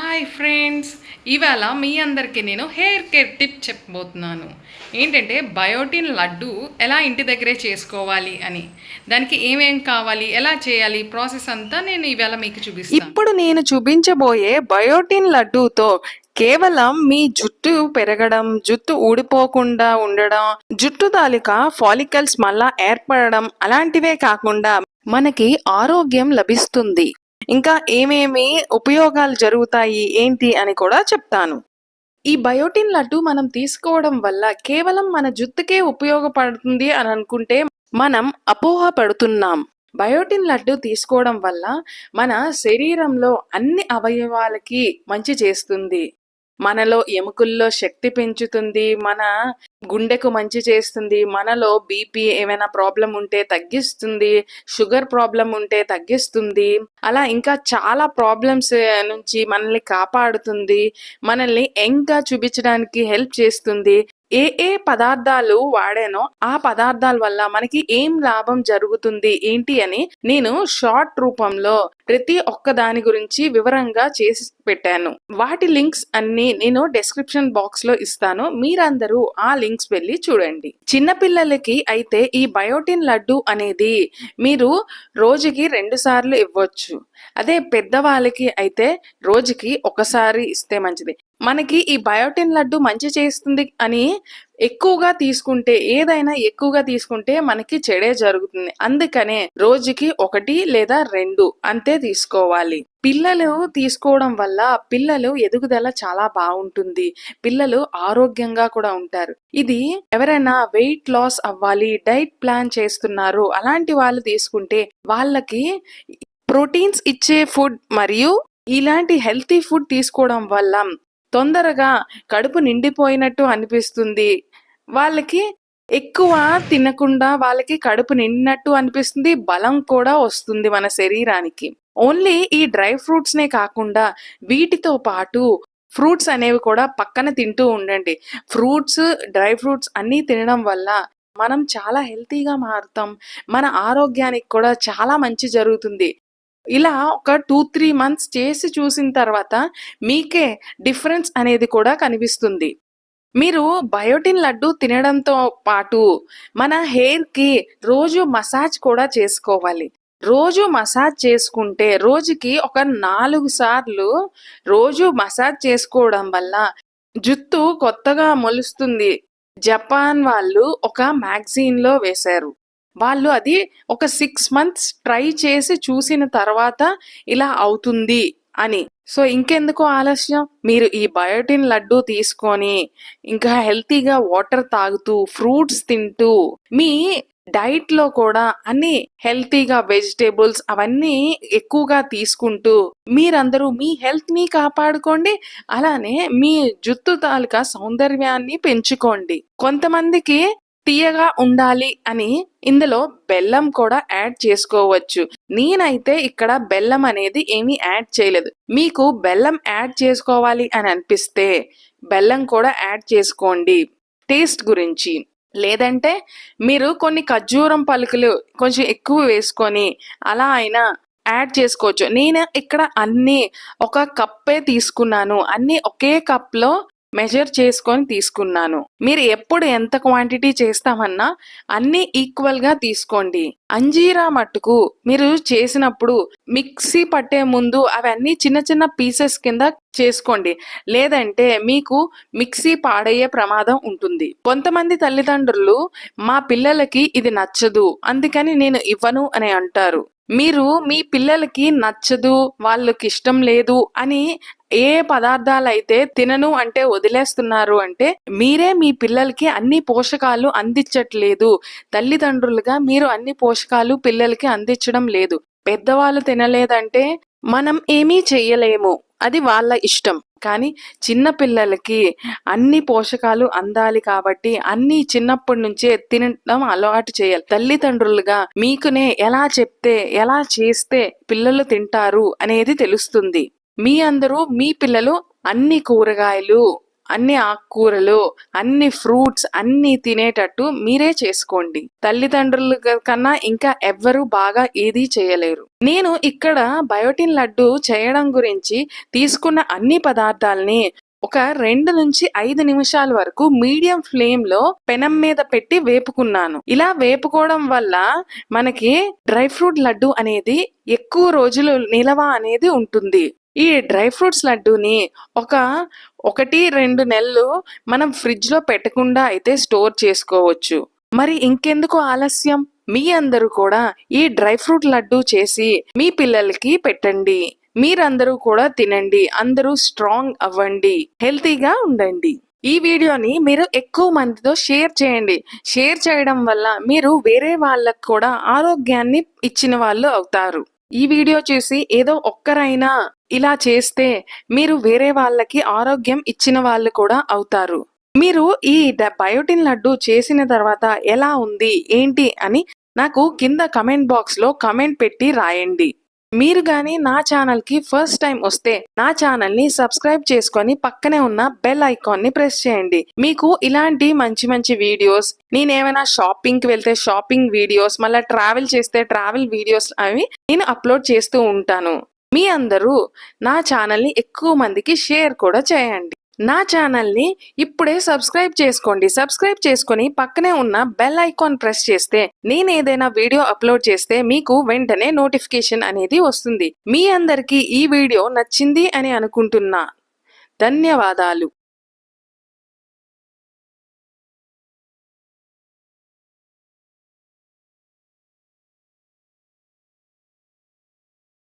Hi friends, ఇవాళ మీ అందరికీ నేను హెయిర్ కేర్ టిప్ చెప్పబోతున్నాను. ఏంటంటే బయోటిన్ లడ్డు ఎలా ఇంటి దగ్గరే చేసుకోవాలి అని, దానికి ఏమేం కావాలి, ఎలా చేయాలి, ప్రాసెస్ అంతా నేను ఇవాళ మీకు చూపిస్తాను. ఇప్పుడు నేను చూపించబోయే బయోటిన్ లడ్డూతో కేవలం మీ జుట్టు పెరగడం, జుట్టు ఊడిపోకుండా ఉండడం, జుట్టు తాలూకా ఫాలికల్స్ మళ్ళా ఏర్పడడం అలాంటివే కాకుండా మనకి ఆరోగ్యం లభిస్తుంది. ఇంకా ఏమేమి ఉపయోగాలు జరుగుతాయి ఏంటి అని కూడా చెప్తాను. ఈ బయోటిన్ లడ్డు మనం తీసుకోవడం వల్ల కేవలం మన జుట్టుకే ఉపయోగపడుతుంది అని అనుకుంటే మనం అపోహ పడుతున్నాం. బయోటిన్ లడ్డు తీసుకోవడం వల్ల మన శరీరంలో అన్ని అవయవాలకి మంచి చేస్తుంది. మనలో ఎముకల్లో శక్తి పెంచుతుంది, మన గుండెకు మంచి చేస్తుంది, మనలో బీపీ ఏమైనా ప్రాబ్లం ఉంటే తగ్గిస్తుంది, షుగర్ ప్రాబ్లం ఉంటే తగ్గిస్తుంది, అలా ఇంకా చాలా ప్రాబ్లమ్స్ నుంచి మనల్ని కాపాడుతుంది, మనల్ని యంగ్గా చూపించడానికి హెల్ప్ చేస్తుంది. ఏ ఏ పదార్థాలు వాడానో ఆ పదార్థాల వల్ల మనకి ఏం లాభం జరుగుతుంది ఏంటి అని నేను షార్ట్ రూపంలో ప్రతి ఒక్క దాని గురించి వివరంగా చేసి పెట్టాను. వాటి లింక్స్ అన్ని నేను డిస్క్రిప్షన్ బాక్స్ లో ఇస్తాను, మీరందరూ ఆ లింక్స్ వెళ్ళి చూడండి. చిన్నపిల్లలకి అయితే ఈ బయోటిన్ లడ్డు అనేది మీరు రోజుకి 2 సార్లు ఇవ్వచ్చు. అదే పెద్దవాళ్ళకి అయితే రోజుకి ఒకసారి ఇస్తే మంచిది. మనకి ఈ బయోటిన్ లడ్డు మంచి చేస్తుంది అని ఎక్కువగా తీసుకుంటే, ఏదైనా ఎక్కువగా తీసుకుంటే మనకి చెడే జరుగుతుంది. అందుకనే రోజుకి 1 లేదా 2 అంతే తీసుకోవాలి. పిల్లలు తీసుకోవడం వల్ల పిల్లలు ఎదుగుదల చాలా బాగుంటుంది, పిల్లలు ఆరోగ్యంగా కూడా ఉంటారు. ఇది ఎవరైనా వెయిట్ లాస్ అవ్వాలి, డైట్ ప్లాన్ చేస్తున్నారు అలాంటి వాళ్ళు తీసుకుంటే వాళ్ళకి ప్రోటీన్స్ ఇచ్చే ఫుడ్ మరియు ఇలాంటి హెల్తీ ఫుడ్ తీసుకోవడం వల్ల తొందరగా కడుపు నిండిపోయినట్టు అనిపిస్తుంది. వాళ్ళకి ఎక్కువ తినకుండా వాళ్ళకి కడుపు నిండినట్టు అనిపిస్తుంది, బలం కూడా వస్తుంది మన శరీరానికి. ఓన్లీ ఈ డ్రై ఫ్రూట్స్నే కాకుండా వీటితో పాటు ఫ్రూట్స్ అనేవి కూడా పక్కన తింటూ ఉండండి. ఫ్రూట్స్, డ్రై ఫ్రూట్స్ అన్నీ తినడం వల్ల మనం చాలా హెల్తీగా మారుతాం, మన ఆరోగ్యానికి కూడా చాలా మంచి జరుగుతుంది. ఇలా ఒక 2-3 మంత్స్ చేసి చూసిన తర్వాత మీకే డిఫరెన్స్ అనేది కూడా కనిపిస్తుంది. మీరు బయోటిన్ లడ్డు తినడంతో పాటు మన హెయిర్కి రోజు మసాజ్ కూడా చేసుకోవాలి. రోజు మసాజ్ చేసుకుంటే రోజుకి ఒక 4 సార్లు రోజు మసాజ్ చేసుకోవడం వల్ల జుట్టు కొత్తగా మొలుస్తుంది. జపాన్ వాళ్ళు ఒక మ్యాగజైన్లో వేశారు. వాళ్ళు అది ఒక 6 మంత్స్ ట్రై చేసి చూసిన తర్వాత ఇలా అవుతుంది అని. సో ఇంకెందుకు ఆలస్యం, మీరు ఈ బయోటిన్ లడ్డు తీసుకొని ఇంకా హెల్తీగా వాటర్ తాగుతూ, ఫ్రూట్స్ తింటూ, మీ డైట్ లో కూడా అన్ని హెల్తీగా వెజిటేబుల్స్ అవన్నీ ఎక్కువగా తీసుకుంటూ మీరందరూ మీ హెల్త్ ని కాపాడుకోండి. అలానే మీ జుట్టు తాలూకా సౌందర్యాన్ని పెంచుకోండి. కొంతమందికి తీయగా ఉండాలి అని ఇందులో బెల్లం కూడా యాడ్ చేసుకోవచ్చు. నేనైతే ఇక్కడ బెల్లం అనేది ఏమీ యాడ్ చేయలేదు. మీకు బెల్లం యాడ్ చేసుకోవాలి అని అనిపిస్తే బెల్లం కూడా యాడ్ చేసుకోండి టేస్ట్ గురించి. లేదంటే మీరు కొన్ని ఖర్జూరం పలుకులు కొంచెం ఎక్కువ వేసుకొని అలా అయినా యాడ్ చేసుకోవచ్చు. నేను ఇక్కడ అన్ని ఒక కప్పే తీసుకున్నాను, అన్ని ఒకే కప్లో మెజర్ చేసుకొని తీసుకున్నాను. మీరు ఎప్పుడు ఎంత క్వాంటిటీ చేస్తామన్నా అన్ని ఈక్వల్ గా తీసుకోండి. అంజీరా మట్టుకు మీరు చేసినప్పుడు మిక్సీ పట్టే ముందు అవన్నీ చిన్న చిన్న పీసెస్ కింద చేసుకోండి, లేదంటే మీకు మిక్సీ పాడయ్యే ప్రమాదం ఉంటుంది. కొంతమంది తల్లిదండ్రులు మా పిల్లలకి ఇది నచ్చదు అందుకని నేను ఇవ్వను అని అంటారు. మీరు మీ పిల్లలకి నచ్చదు, వాళ్ళకి ఇష్టం లేదు అని ఏ పదార్థాలు అయితే తినను అంటే వదిలేస్తున్నారు అంటే మీరే మీ పిల్లలకి అన్ని పోషకాలు అందించట్లేదు. తల్లిదండ్రులుగా మీరు అన్ని పోషకాలు పిల్లలకి అందించడం లేదు. పెద్దవాళ్ళు తినలేదంటే మనం ఏమీ చెయ్యలేము, అది వాళ్ళ ఇష్టం. కానీ చిన్న పిల్లలకి అన్ని పోషకాలు అందాలి కాబట్టి అన్ని చిన్నప్పటి నుంచే తినడం అలవాటు చేయాలి. తల్లిదండ్రులుగా మీకునే ఎలా చెప్తే, ఎలా చేస్తే పిల్లలు తింటారు అనేది తెలుస్తుంది. మీ అందరూ మీ పిల్లలు అన్ని కూరగాయలు, అన్ని ఆకుకూరలు, అన్ని ఫ్రూట్స్ అన్ని తినేటట్టు మీరే చేసుకోండి. తల్లిదండ్రుల కన్నా ఇంకా ఎవ్వరూ బాగా ఏదీ చేయలేరు. నేను ఇక్కడ బయోటిన్ లడ్డు చేయడం గురించి తీసుకున్న అన్ని పదార్థాలని ఒక 2 నుంచి 5 నిమిషాల వరకు మీడియం ఫ్లేమ్ లో పెనం మీద పెట్టి వేపుకున్నాను. ఇలా వేపుకోవడం వల్ల మనకి డ్రై ఫ్రూట్ లడ్డు అనేది ఎక్కువ రోజులు నిలవ అనేది ఉంటుంది. ఈ డ్రై ఫ్రూట్స్ లడ్డూని ఒక 1-2 నెలలు మనం ఫ్రిడ్జ్ లో పెట్టకుండా అయితే స్టోర్ చేసుకోవచ్చు. మరి ఇంకెందుకు ఆలస్యం? మీ అందరూ కూడా ఈ డ్రై ఫ్రూట్ లడ్డు చేసి మీ పిల్లలకి పెట్టండి. మీరందరూ కూడా తినండి. అందరూ స్ట్రాంగ్ అవ్వండి, హెల్తీగా ఉండండి. ఈ వీడియోని మీరు ఎక్కువ మందితో షేర్ చేయండి. షేర్ చేయడం వల్ల మీరు వేరే వాళ్ళకు కూడా ఆరోగ్యాన్ని ఇచ్చిన వాళ్ళు అవుతారు. ఈ వీడియో చూసి ఏదో ఒక్కరైనా ఇలా చేస్తే మీరు వేరే వాళ్ళకి ఆరోగ్యం ఇచ్చిన వాళ్ళు కూడా అవుతారు. మీరు ఈ బయోటిన్ లడ్డు చేసిన తర్వాత ఎలా ఉంది ఏంటి అని నాకు కింద కమెంట్ బాక్స్ లో కమెంట్ పెట్టి రాయండి. మీరు గాని నా ఛానల్ కి ఫస్ట్ టైం వస్తే నా ఛానల్ ని సబ్స్క్రైబ్ చేసుకొని పక్కనే ఉన్న బెల్ ఐకాన్ ని ప్రెస్ చేయండి. మీకు ఇలాంటి మంచి మంచి వీడియోస్, నేనేమైనా షాపింగ్ కి వెళ్తే షాపింగ్ వీడియోస్, మళ్ళీ ట్రావెల్ చేస్తే ట్రావెల్ వీడియోస్ అవి నేను అప్లోడ్ చేస్తూ ఉంటాను. మీ అందరూ నా ఛానల్ ని ఎక్కువ మందికి షేర్ కూడా చేయండి. నా ఛానల్ ని ఇప్పుడే సబ్స్క్రైబ్ చేసుకోండి. సబ్స్క్రైబ్ చేసుకొని పక్కనే ఉన్న బెల్ ఐకాన్ ప్రెస్ చేస్తే నేను ఏదైనా వీడియో అప్లోడ్ చేస్తే మీకు వెంటనే నోటిఫికేషన్ అనేది వస్తుంది. మీ అందరికీ ఈ వీడియో నచ్చింది అని అనుకుంటున్నా. ధన్యవాదాలు.